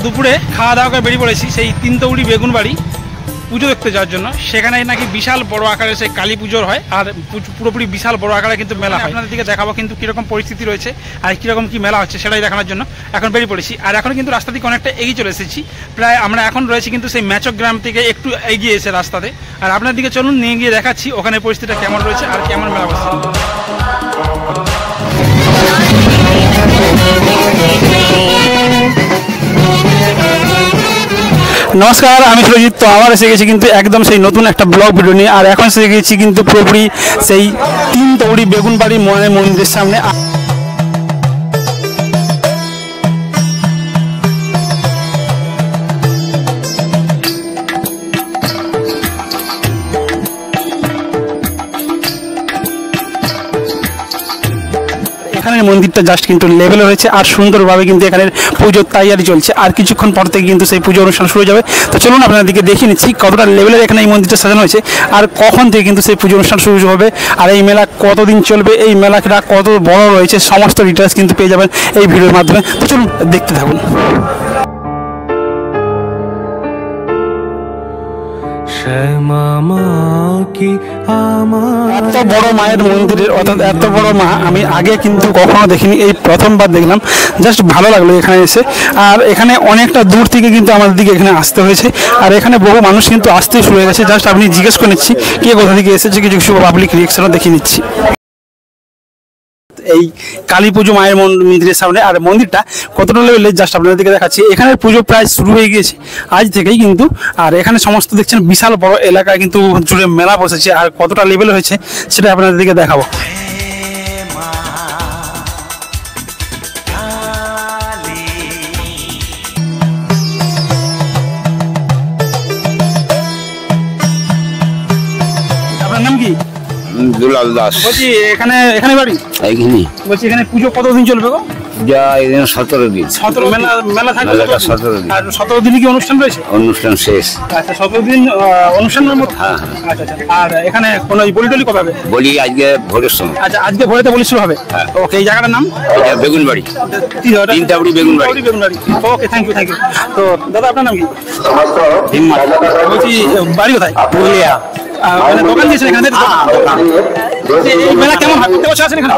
দুপুরে খাওয়া দাওয়া করে বেরিয়ে পড়েছি সেই তিনতৌড়ি বেগুনবাড়ি পুজো দেখতে যাওয়ার জন্য। সেখানে নাকি বিশাল বড় আকারে সেই কালী পুজোর হয়, আর পুরোপুরি বিশাল বড় আকারে কিন্তু মেলা হয়। আপনাদের দিকে দেখাবো কিন্তু কীরকম পরিস্থিতি রয়েছে আর কীরকম কী মেলা হচ্ছে সেটাই দেখানোর জন্য এখন বেরিয়ে পড়েছি। আর এখন কিন্তু রাস্তা থেকে অনেকটা এগিয়ে চলে এসেছি, প্রায় আমরা এখন রয়েছি কিন্তু সেই ম্যাচক গ্রাম থেকে একটু এগিয়ে এসে রাস্তাতে। আর আপনার দিকে চলুন নিয়ে গিয়ে দেখাচ্ছি ওখানে পরিস্থিতিটা কেমন রয়েছে আর কেমন মেলা বসছে। নমস্কার, আমি সুরজিৎ। তো আবার এসে গেছি কিন্তু একদম সেই নতুন একটা ব্লগ ভিডিও নিয়ে। আর এখন এসে গেছি কিন্তু পুরোপুরি সেই তিনতৌড়ি বেগুনবাড়ি মন্দিরের সামনে। এখানের মন্দিরটা জাস্ট কিন্তু লেভেলে হয়েছে আর সুন্দরভাবে কিন্তু এখানের পুজোর তৈয়ারি চলছে। আর কিছুক্ষণ পর থেকে কিন্তু সেই পুজো অনুষ্ঠান শুরু যাবে। তো চলুন আপনাদেরকে দেখিয়ে নিচ্ছি কতটা লেভেলের এখানে এই মন্দিরটা সাজানো হয়েছে আর কখন থেকে কিন্তু সেই পুজো অনুষ্ঠান শুরু হবে, আর এই মেলা কতদিন চলবে, এই মেলাটা কত বড় রয়েছে, সমস্ত ডিটেলস কিন্তু পেয়ে যাবেন এই ভিডিওর মাধ্যমে। তো চলুন দেখতে থাকুন। এত বড় মায়ের মন্দিরের অর্থাৎ এত বড় মা আমি আগে কিন্তু কখনো দেখিনি, এই প্রথমবার দেখলাম। জাস্ট ভালো লাগলো এখানে এসে। আর এখানে অনেকটা দূর থেকে কিন্তু আমাদের দিকে এখানে আসতে হয়েছে, আর এখানে বহু মানুষ কিন্তু আসতেই শুরু হয়ে গেছে। জাস্ট আপনি জিজ্ঞেস করে নিচ্ছি কে কোথা থেকে এসেছে, কিছু কিছু পাবলিক রিয়েকশনও দেখিয়ে নিচ্ছি এই কালী পুজো মায়ের মন্দিরের সামনে। আর মন্দিরটা কতটা লেভেলে জাস্ট আপনাদেরকে দেখাচ্ছি। এখানের পুজো প্রায় শুরু হয়ে গিয়েছে আজ থেকেই কিন্তু। আর এখানে সমস্ত দেখছেন বিশাল বড় এলাকায় কিন্তু জুড়ে মেলা বসেছে, আর কতটা লেভেলে হয়েছে সেটা আপনাদেরকে দেখাবো। আপনার নাম কি? দুলাল দাস। বলছি এখানে বাড়ি এইখানে? বলছি এখানে পুজো কতদিন চলবে গো? যা এখানে 17 দিন। 17 মেলা থাকবে? 17 দিন। আর 17 দিনে কি অনুষ্ঠান রয়েছে? অনুষ্ঠান শেষ। আচ্ছা, 17 দিন অনুষ্ঠানের মধ্যে? হ্যাঁ। আচ্ছা। আর এখানে কোনো বলি টলি কবে হবে? বলি আজকে ভোরের সময়। আচ্ছা, আজকে ভোরেতে বলি শুরু হবে। ওকে, এই জায়গাটার নাম? এটা বেগুনবাড়ি। তিনতৌড়ি বেগুনবাড়ি। ওকে, থ্যাংক ইউ। তো দাদা আপনার নাম কি? বলছি বাড়ি কোথায়? পুরুলিয়া। দোকান দিয়েছেন এখানে? এই মেলা কেমন হয়? প্রত্যেক বছর আসেন এখানে?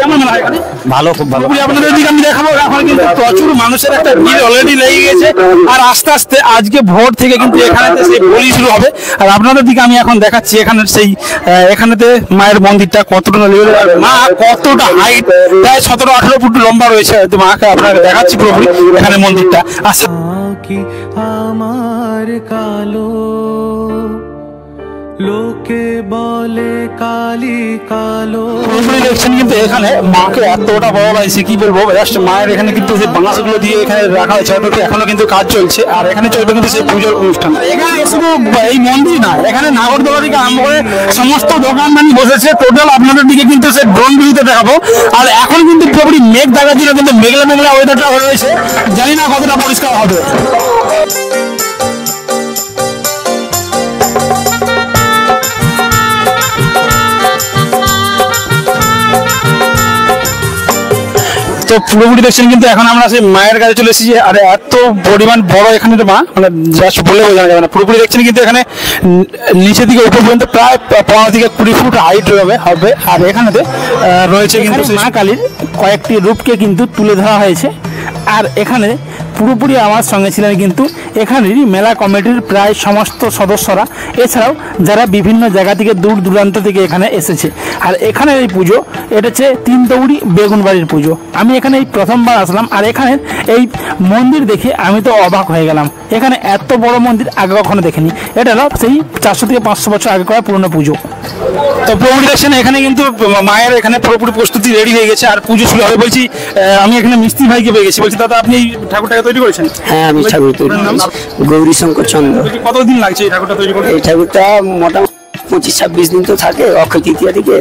কেমন মেলা হয় এখানে? ভালো, খুব ভালো। আপনাদের দিকে আমি দেখাবো। এখন কিন্তু প্রচুর মানুষের একটা ভিড় অলরেডি লেগে গেছে, আর আস্তে আস্তে আজকে ভোর থেকে কিন্তু এখানেতে সেই বলি শুরু হবে। আর আপনাদের দিকে আমি এখন দেখাচ্ছি এখানের সেই এখানেতে মায়ের মন্দিরটা কতটা লেভেল, মা কতটা হাইট, প্রায় 17-18 ফুট লম্বা রয়েছে। মাকে আপনাকে দেখাচ্ছি পুরোপুরি এখানে মন্দিরটা। আচ্ছা, আমার কালো লোকে বলে কালী কালো। দেখছেন কিন্তু এখানে মাকে এতটা বড় লাগছে কি বলবো। জাস্ট মায়ের এখানে কিন্তু সেই বাঁশগুলো দিয়ে এখানে রাখা হয়েছে, এখনো কিন্তু কাজ চলছে। আর এখানে চলবে কিন্তু সেই পুজোর অনুষ্ঠান। এখানে শুধু এই মন্দির না, এখানে নাগরদোলা থেকে আরম্ভ করে সমস্ত দোকানদানি বসেছে টোটাল। আপনাদের দিকে কিন্তু সেই ড্রোন ভিউতে দেখাবো। আর এখন কিন্তু পুরোপুরি মেঘ দেখা ছিল, কিন্তু মেঘলা ওয়েদারটা রয়েছে, জানি না কতটা পরিষ্কার হবে। তো পুরোপুরি দেখছেন কিন্তু এখন আমরা সেই মায়ের কাছে চলে এসেছি। আর এত পরিমাণ বড় এখানে মা, মানে জাস্ট বলে বোঝানো যাবে না। পুরোপুরি দেখছেন কিন্তু এখানে নিচের দিকে উপর পর্যন্ত প্রায় 15 থেকে 20 ফুট হাইট হবে। আর এখানেতে রয়েছে কিন্তু মা কালীর কয়েকটি রূপকে কিন্তু তুলে ধরা হয়েছে। আর এখানে পুরোপুরি আমার সঙ্গে ছিলেন কিন্তু এখানেরই মেলা কমিটির প্রায় সমস্ত সদস্যরা, এছাড়াও যারা বিভিন্ন জায়গা থেকে দূর দূরান্ত থেকে এখানে এসেছে। আর এখানে এই পুজো, এটা হচ্ছে তিনতৌড়ি বেগুনবাড়ির পুজো। আমি এখানে এই প্রথমবার আসলাম, আর এখানে এই মন্দির দেখে আমি তো অবাক হয়ে গেলাম। এখানে এত বড় মন্দির আগে কখনো দেখিনি। এটা হলো সেই 400 থেকে 500 বছর আগে করা পুরনো পুজো। তো পুরোপুরি দেখছেন এখানে কিন্তু মায়ের এখানে পুরোপুরি প্রস্তুতি রেডি হয়ে গেছে, আর পুজো শুরু হবে। বলছি আমি এখানে মিস্ত্রি ভাইকে পেয়ে গেছি। বলছি দাদা আপনি এই ঠাকুরটাকে তৈরি করেছেন? হ্যাঁ, আমি ঠাকুর তৈরি করেছি। গৌরী শঙ্কর চন্দ্র। কতদিন লাগছে এই ঠাকুরটা তৈরি করতে? এই ঠাকুরটা মোটামুটি 25-26 দিন তো থাকে, অক্ষয় তৃতীয়া থেকে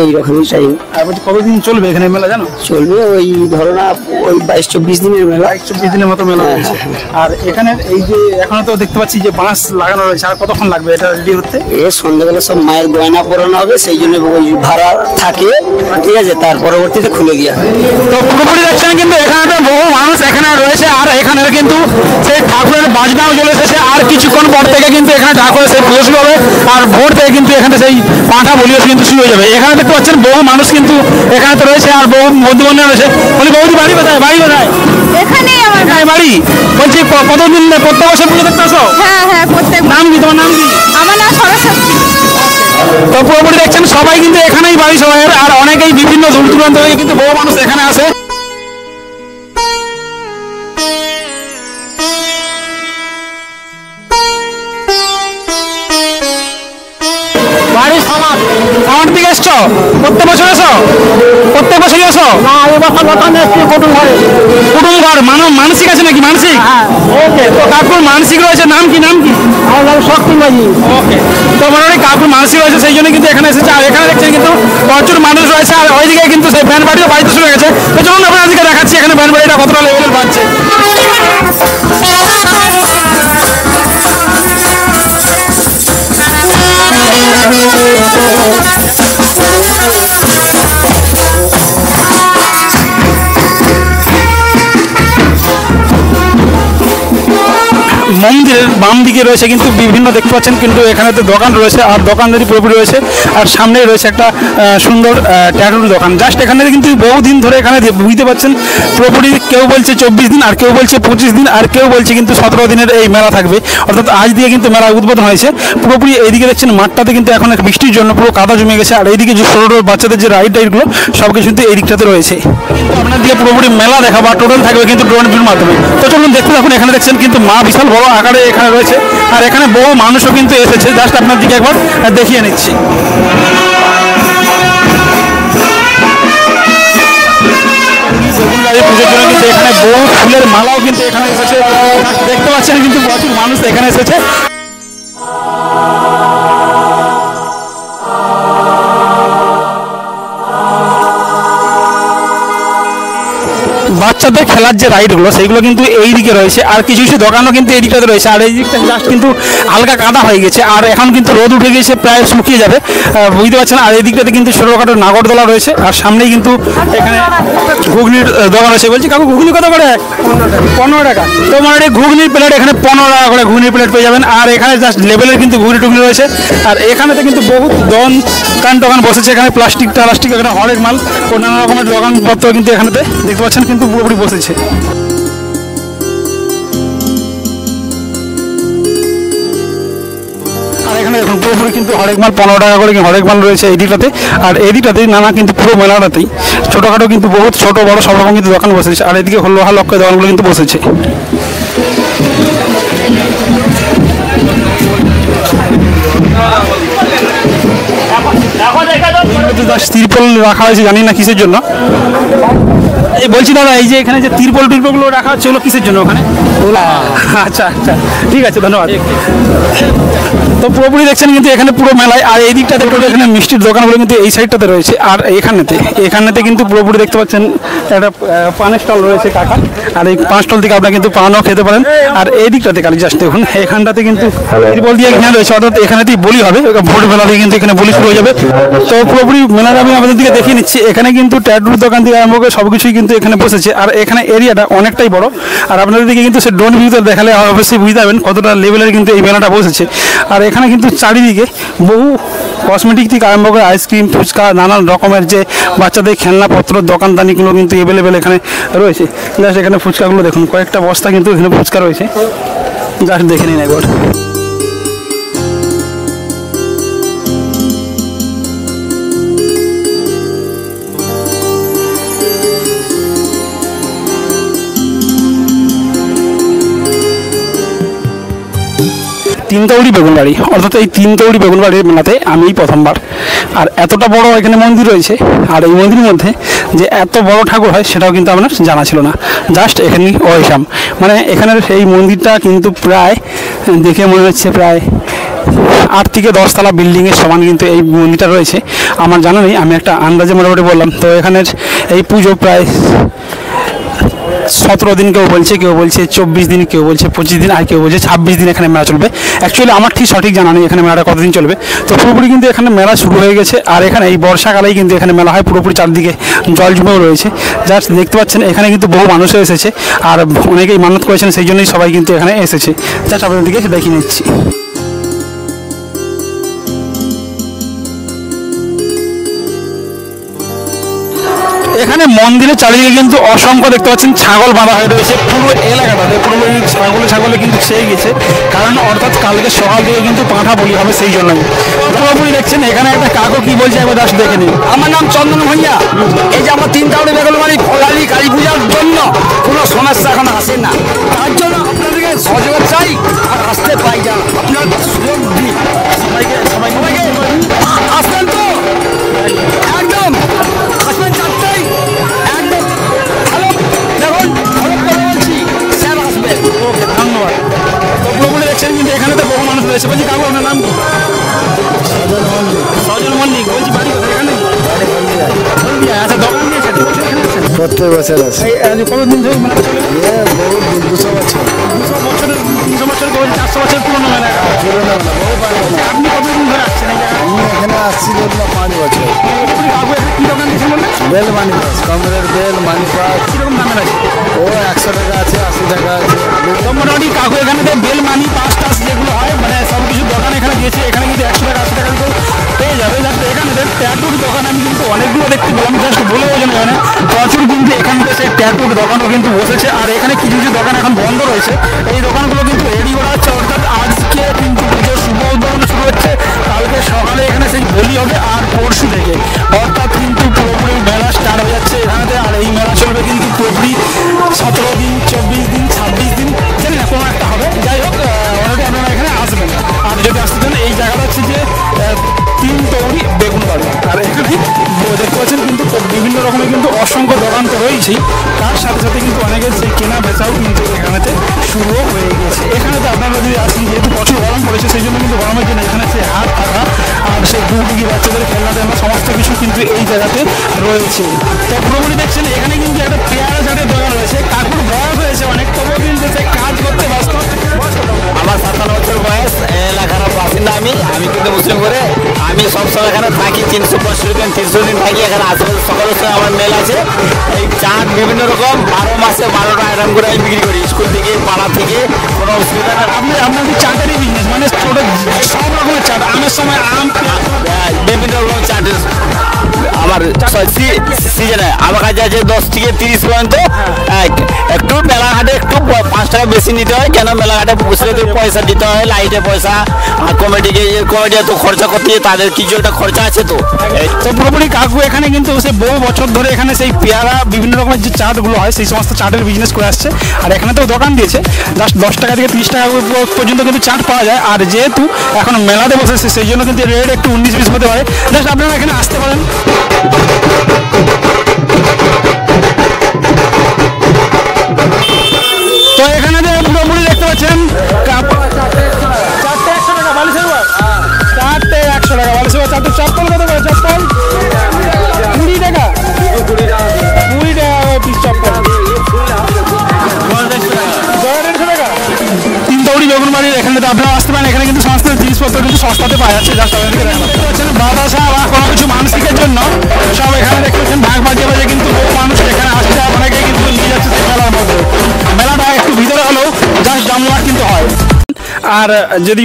এইরকমই টাইম। আর বলছি কতদিন চলবে এখানে মেলা জানো? চলবে ওই ধরো না, ওই 22-24 দিনের মেলা। 22-24 দিনের মতো মেলা হয়েছে। আর এখানে এই যে এখনো তো দেখতে পাচ্ছি যে বাঁশ লাগানো রয়েছে, আর কতক্ষণ লাগবে এটা রেডি হতে? সন্ধ্যাবেলা সব মায়ের গয়না পরানো হবে, সেই জন্য ওই ভাড়া থাকে, ঠিক আছে, তার পরবর্তীতে খুলে দেওয়া হয়। তো পুরোপুরি দেখছেন কিন্তু এখানে বহু মানুষ এখানে রয়েছে। আর এখানে কিন্তু সেই ঠাকুরের বাজনাও চলে এসেছে। আর কিছুক্ষণ পর থেকে কিন্তু এখানে ঠাকুরের সেই পুজো শুরু হবে। আর ভোর থেকে কিন্তু এখানে সেই পাঁঠা বলিও কিন্তু শুরু হয়ে যাবে। এখানে দেখতে পাচ্ছেন বহু মানুষ কিন্তু এখানে তো রয়েছে, আর বহু বন্ধু বান্ধব রয়েছে। বলি বৌদি বাড়ি কোথায়? বাড়ি কোথায়? এখানেই আমার এখানে বাড়ি। বলছি কতদিন প্রত্যেক বছর পুজো দেখতে আসো? হ্যাঁ প্রত্যেক নাম কি তোমার? নাম কি? আমার নাম সরস্বতী। তো পুরোপুরি দেখছেন সবাই কিন্তু এখানেই বাড়ি সবাই। আর অনেকেই বিভিন্ন দূর দূরান্ত থেকে কিন্তু বহু মানুষ এখানে আসে। বাড়ি আমার দিকে এসছো? প্রত্যেক বছর এসো? প্রত্যেক বছরই এসো? কুটুম ঘর মানসিক আছে নাকি? মানসিক? ওকে। তো কাকুর মানসিক রয়েছে, নাম কি? নাম কি? আমার নাম শক্তি মাঝি। ওকে। তো মোটামুটি কাকুর মানসিক রয়েছে, সেই জন্য কিন্তু এখানে এসেছে। আর এখানে দেখছেন কিন্তু প্রচুর মানুষ রয়েছে। আর ওইদিকে কিন্তু সেই ব্যান্ড পার্টিও বাড়িতে শুরু হয়ে গেছে। তো চলুন আপনাদেরকে দেখাচ্ছি এখানে ব্যান্ড পার্টিটা কতটা লেভেলের বাজছে। মন্দিরের বাম দিকে রয়েছে কিন্তু বিভিন্ন দেখতে পাচ্ছেন কিন্তু এখানে তো দোকান রয়েছে। আর দোকানদারি পুরোপুরি রয়েছে। আর সামনেই রয়েছে একটা সুন্দর ট্যাটুর দোকান। জাস্ট এখানে কিন্তু বহুদিন ধরে এখানে বুঝতে পারছেন পুরোপুরি কেউ বলছে 24 দিন, আর কেউ বলছে 25 দিন, আর কেউ বলছে কিন্তু 17 দিনের এই মেলা থাকবে। অর্থাৎ আজ দিয়ে কিন্তু মেলা উদ্বোধন হয়েছে। পুরোপুরি এইদিকে দেখছেন মাঠটাতে কিন্তু এখন বৃষ্টির জন্য পুরো কাদা জমে গেছে। আর এইদিকে যে ছোটো ছোটো বাচ্চাদের যে রাইডগুলো সব কিছু কিন্তু এই দিকটাতে রয়েছে। কিন্তু আপনার দিয়ে পুরোপুরি মেলা দেখা বা টোটাল থাকবে কিন্তু ড্রোন ভিউর মাধ্যমে। তো চলুন দেখতে থাকুন। এখানে দেখছেন কিন্তু মা বিশাল বড় আকারে এখানে রয়েছে। আর এখানে বহু মানুষও কিন্তু এসেছে। জাস্ট আপনার দিকে একবার দেখিয়ে নিচ্ছি। পুজোর জন্য কিন্তু এখানে বহু ফুলের মালাও কিন্তু এখানে এসেছে। দেখতে পাচ্ছেন কিন্তু প্রচুর মানুষ এখানে এসেছে। বাচ্চাদের খেলার যে রাইডগুলো সেইগুলো কিন্তু এই দিকে রয়েছে। আর কিছু কিছু দোকানও কিন্তু এই দিকটাতে রয়েছে। আর এই দিকটা জাস্ট কিন্তু হালকা কাদা হয়ে গেছে। আর এখন কিন্তু রোদ উঠে গেছে, প্রায় শুকিয়ে যাবে, বুঝতে পারছেন। আর এই দিকটাতে কিন্তু ছোটোখাটো নাগরদোলা রয়েছে। আর সামনেই কিন্তু এখানে ঘুগনির দোকান রয়েছে। বলছি কাকু ঘুগনি কত করে? 15 টাকা। তো মানে ঘুগনির প্লেট এখানে 15 টাকা করে ঘুগনির প্লেট পেয়ে যাবেন। আর এখানে জাস্ট লেভেলের কিন্তু ঘুগনি টুগনি রয়েছে। আর এখানেতে কিন্তু বহুত দোকান বসেছে। এখানে প্লাস্টিক এখানে হরেক মাল ও নানা রকমের দোকানপত্র কিন্তু এখানেতে দেখতে পাচ্ছেন কিন্তু পুরোপুরি বসেছে। আর এখানে দেখুন পুরোপুরি কিন্তু হরেক মাল 15 টাকা করে হরেক মাল রয়েছে এই দিকটাতে। আর এই দিকটাতে নানা কিন্তু পুরো মেলাটাতেই ছোটোখাটো কিন্তু বহুত ছোট বড় সব রকম কিন্তু দোকান বসেছে। আর এদিকে লোহা লক্ষ্য দোকানগুলো কিন্তু বসেছে। তিরপল রাখা হয়েছে, জানি না কিসের জন্য। এই বলছি দাদা, এই যে এখানে যে তিরপলগুলো রাখা হচ্ছে ওগুলো কিসের জন্য ওখানে? আচ্ছা আচ্ছা, ঠিক আছে, ধন্যবাদ। তো পুরোপুরি দেখছেন কিন্তু এখানে পুরো মেলায়। আর এই দিকটাতে এখানে মিষ্টির দোকানগুলো কিন্তু এই সাইডটাতে রয়েছে। আর এখানেতে কিন্তু পুরোপুরি দেখতে পাচ্ছেন একটা পানের স্টল রয়েছে কাকা। আর এই পান স্টল থেকে আপনারা কিন্তু পানও খেতে পারেন। আর এই দিকটাতে কালি জাস্ট দেখুন এখানটাতে কিন্তু তিরপল দিয়ে ঘেরা রয়েছে। অর্থাৎ এখানেতেই বলি হবে, ভোট মেলা দিয়ে কিন্তু এখানে বলি শুরু হয়ে যাবে। তো পুরোপুরি মেলাটা আমি আপনাদের দিকে দেখিয়ে নিচ্ছি। এখানে কিন্তু ট্যাটুর দোকান থেকে আরম্ভ করে সব কিছুই কিন্তু এখানে বসেছে। আর এখানে এরিয়াটা অনেকটাই বড়। আর আপনাদের দিকে কিন্তু সে ড্রোন ভিউতে দেখালে অবশ্যই বুঝতে পারবেন কতটা লেভেলের কিন্তু এই মেলাটা বসেছে। আর এখানে কিন্তু চারিদিকে বহু কসমেটিক থেকে আরম্ভ করে আইসক্রিম, ফুচকা, নানান রকমের যে বাচ্চাদের খেলনাপত্র দোকানদানিগুলো কিন্তু অ্যাভেলেবেল এখানে রয়েছে। জাস্ট এখানে ফুচকাগুলো দেখুন, কয়েকটা বস্তা কিন্তু এখানে ফুচকা রয়েছে। জাস্ট দেখে নিন একবার। তিনতৌড়ি বেগুনবাড়ি, অর্থাৎ এই তিনতৌড়ি বেগুনবাড়ির মেলাতে আমিই প্রথমবার। আর এতটা বড় এখানে মন্দির রয়েছে। আর এই মন্দিরের মধ্যে যে এত বড় ঠাকুর হয় সেটাও কিন্তু আমার জানা ছিল না। জাস্ট এখানে ওইসাম মানে এখানের এই মন্দিরটা কিন্তু প্রায় দেখে মনে হচ্ছে প্রায় 8 থেকে 10 তলা বিল্ডিংয়ের সমান কিন্তু এই মন্দিরটা রয়েছে। আমার জানা নেই, আমি একটা আন্দাজে মোটামুটি বললাম। তো এখানের এই পুজো প্রায় 17 দিন কেউ বলছে 24 দিন, কেউ বলছে 25 দিন, আর কেউ বলছে 26 দিন এখানে মেলা চলবে। অ্যাকচুয়ালি আমার ঠিক সঠিক জানা নেই এখানে মেলাটা কতদিন চলবে। তো পুরোপুরি কিন্তু এখানে মেলা শুরু হয়ে গেছে, আর এখানে এই বর্ষাকালেই কিন্তু এখানে মেলা হয়, পুরোপুরি চারদিকে জল জমেও রয়েছে। জাস্ট দেখতে পাচ্ছেন এখানে কিন্তু বহু মানুষও এসেছে, আর অনেকেই মানত করেছেন, সেই জন্যই সবাই কিন্তু এখানে এসেছে। জাস্ট আপনাদেরকে দেখিয়ে নিচ্ছি। এখানে মন্দিরের চারিদিকে কিন্তু অসংখ্য দেখতে পাচ্ছেন ছাগল বাঁধা হয়ে রয়েছে, পুরো এলাকাটাতে পুরো ছাগলে কিন্তু ছেয়ে গেছে, কারণ অর্থাৎ কালকে সকাল থেকে কিন্তু পাঁঠা বলি হবে, সেই জন্যই। পুরোপুরি দেখছেন এখানে একটা কাকু কি বলছে একবার জাস্ট দেখে নিন। আমার নাম চন্দন ভাইয়া। এই যে আমার 3 টাউনে বেগুনবাড়ি ফলালি কালী পূজার জন্য কোনো সমস্যা এখন আসে না, তার জন্য আপনাদেরকে সহযোগিতা চাই, আর আসতে পাই যা আপনার সুযোগ দিন। সবাইকে আসবেন তো, একদম আসবেন, চারটাই একদম ভালো। দেখুন ভালো করে বলছি, স্যার আসবেন। ওকে, ধন্যবাদ। তো পুরোপুরি দেখছেন কিন্তু এখানে তো বহু মানুষ রয়েছে। বলছি কাকু আপনার নাম কি? সজল মল্লিক। বলছি বাড়ি কোথায়? এখানে আচ্ছা, দোকান দিয়েছেন? প্রত্যেক বছর আছে। কতদিন ধরে মেলা চলে? বহুত 200 বছর 200 বছরের 400 বছর পুরোনো মেলা। আপনি কতদিন ধরে আসছেন এই জায়গায়? আমি এখানে আসছি ধরুন 5 বছর। কাকু এখানে কি দোকান দিয়েছেন বললেন? বেল মানি পাস, কমরের বেল মানি পাস, কিরকম দামের আছে? ও 100 টাকা আছে, 80 টাকা আছে। তো মোটামুটি কাকু এখানে তো বেল মানি পাস টাস যেগুলো হয়, মানে সব কিছু দোকান এখানে দিয়েছে। এখানে কিন্তু 100 টাকা 80 টাকা কিন্তু পেয়ে যাবে। জাস্ট এখানে ট্যাটুর দোকান আমি কিন্তু অনেকগুলো দেখতে পেলাম, জাস্ট বলে বোঝানো যায় না। প্রচুর কিন্তু এখানে সেই ট্যাটুর দোকানও কিন্তু বসেছে, আর এখানে কিছু কিছু দোকান এখন বন্ধ রয়েছে। এই দোকানগুলো কিন্তু রেডি করা হচ্ছে, অর্থাৎ আজকে কিন্তু পুজোর শুভ উদ্বোধন শুরু হচ্ছে, কালকে সকালে এখানে সেই বলি হবে, আর পরশু থেকে অর্থাৎ কিন্তু পুরোপুরি মেলা স্টার্ট হয়ে যাচ্ছে এখানেতে। আর এই মেলা চলবে কিন্তু পুরোপুরি 17 দিন, 24 দিন, 26 দিন, জানি না কোনো একটা হবে। যাই হোক, অলরেডি আপনারা এখানে আসবেন, আর যদি আসতে চান এই জায়গাটা হচ্ছে যে 3 তৌরি বেগুনবাড়ি। আর এখানে দেখতে পাচ্ছেন কিন্তু বিভিন্ন রকমের কিন্তু অসংখ্য দোকান তো রয়েছেই, তার সাথে সাথে কিন্তু অনেকের সেই কেনা বেচাও কিন্তু এখানেতে শুরুও হয়ে গেছে। এখানেতে আপনারা যদি আসেন, যেহেতু প্রচুর গরম পড়েছে, সেই জন্য কিন্তু গরমের জন্য এখানে সেই হাত পাখা আর সেই ডুবডুবি বাচ্চাদের খেলনা টেলনা সমস্ত কিছু কিন্তু এই জায়গাতে রয়েছে। তো পুরোপুরি দেখছেন এখানে কিন্তু একটা পেয়ারা চাটের দোকান রয়েছে। কাকুর বয়স হয়েছে অনেক, তবুও কিন্তু সে কাজ করতে ব্যস্ত। আমার 57 বছর বয়স, এলাকার বাসিন্দা আমি কিন্তু মুসলিম করে আমি সবসময় এখানে থাকি, 365 দিন 300 দিন থাকি এখানে। আশেপাশে সকলের সঙ্গে আমার মেল আছে। এই চাট বিভিন্ন রকম 12 মাসে 12টা আইটেম করে আমি বিক্রি করি, স্কুল থেকে পাড়া থেকে, কোনো অসুবিধা নেই। আপনাদের চাটেরই বিজনেস, মানে ছোট সব রকমের চাট, আমের সময় আম, বিভিন্ন রকম চাটের আমার সিজনে আমার কাছে আছে 10 থেকে 30 পর্যন্ত। একটু মেলাঘাটে একটু 5 টাকা বেশি নিতে হয়, কেন মেলাঘাটে বসলে তো পয়সা দিতে হয়, লাইটে পয়সা, আর কমিটি তো খরচা করতে হয়, তাদের কিছু একটা খরচা আছে। তো তো পুরোপুরি কাকু এখানে কিন্তু সে বহু বছর ধরে এখানে সেই পেয়ারা বিভিন্ন রকমের যে চাটগুলো হয় সেই সমস্ত চাটের বিজনেস করে আসছে, আর এখানে তো দোকান দিয়েছে। জাস্ট 10 টাকা থেকে 30 টাকা পর্যন্ত কিন্তু চাট পাওয়া যায়। আর যেহেতু এখন মেলাতে বসেছে, সেই জন্য কিন্তু রেট একটু 19-20 হতে পারে। জাস্ট আপনারা এখানে আসতে পারেন। তো এখানে যে পুরোপুরি দেখতে পাচ্ছেন চারটে 100 টাকা বালিশের উপর, চারটে 100 টাকা বালিশের উপর। চারটে চপ্পল কত করে? চপ্পল 20 টাকা, 20 টাকা পিস চপ্পল। 150 টাকা। 3 তৌরি বেগুনবাড়ির এখানে তো আপনারা আসতে পারেন। এখানে কিন্তু সমস্ত জিনিসপত্র কিন্তু সস্তাতে পাওয়া যাচ্ছে। জাস্ট আপনাদেরকে দেখাচ্ছেন বাতাসা বা কোনো কিছু মানসিকের জন্য সব এখানে দেখতে পাচ্ছেন ভাগ বাজিয়ে বাজে কিন্তু বহু মানুষ এখানে আসছে, অনেকে কিন্তু নিয়ে যাচ্ছে সেই মেলার মধ্যে। মেলাটা একটু ভিতরে হলেও জাস্ট জমজমাট কিন্তু হয়। আর যদি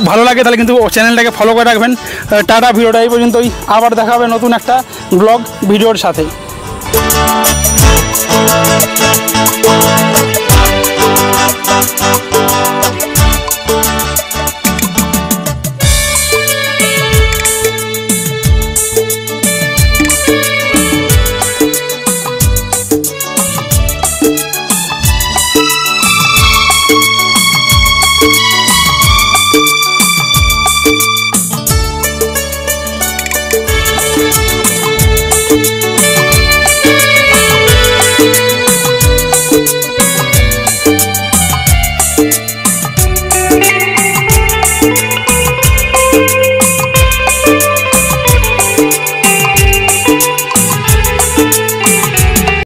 ভালো লাগে তাহলে কিন্তু চ্যানেলটাকে ফলো করে রাখবেন। টাটা, ভিডিওটা এই পর্যন্তই। আবার দেখা হবে নতুন একটা ব্লগ ভিডিওর সাথে।